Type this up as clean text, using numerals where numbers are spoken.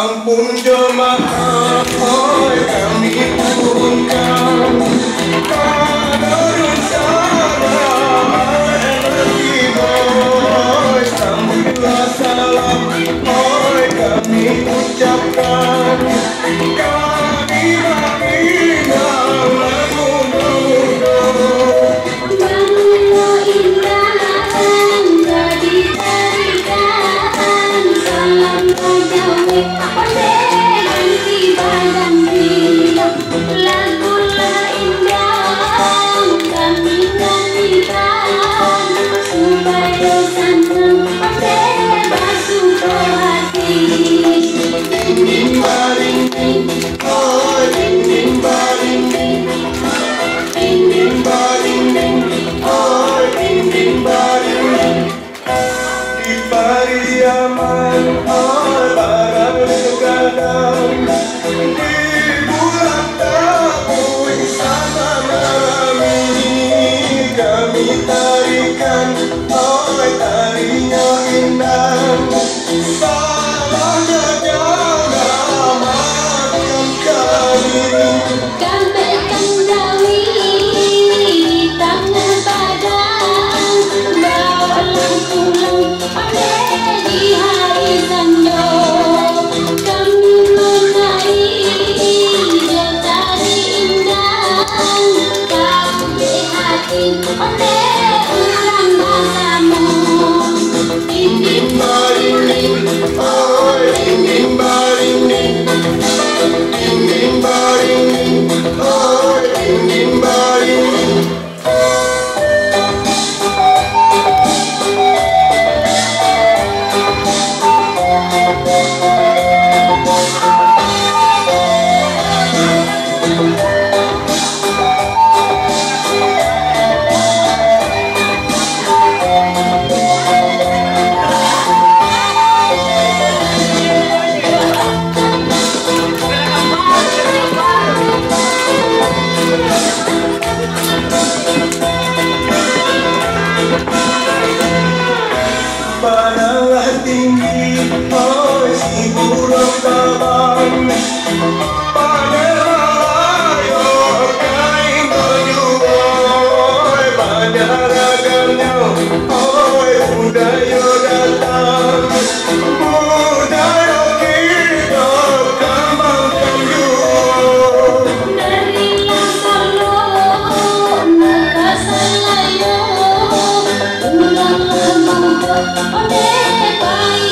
Ampun jemaah, oi kami turunkan Kaderun salam, energi boy Sambulah salam, oi kami ucapkan Kami menginang lagu muda Bangunlah indah, jadi tarikan Salam rajawi, ganti badan dia Lagulah indah, kami nyanyikan Supaya senang, basuh hati Dinding baring ding, oi dinding baring ding Dinding baring ding, oi dinding baring ding Di Pariaman, oi barang begadang Di bulan Tabuh sama Narami Kami tarikan, oi tarinya indah Salahnya jangan maafkan kami Kami kendawi di tangan padang Bawalah pulang di hari sanjo Kami menaik tari indah Kami hati ulang bahasamu Dinding baring ding, oi dinding baring ding Dinding baring ding, oi dinding baring ding Pananglah tinggi, oi si burung terbang Pananglah ayo kain baju, oi banyak ragamnya Oi budaya datang, budaya kita kembangkan yuk Darilah Solo, Makassar Layo Ulanglah muda, baik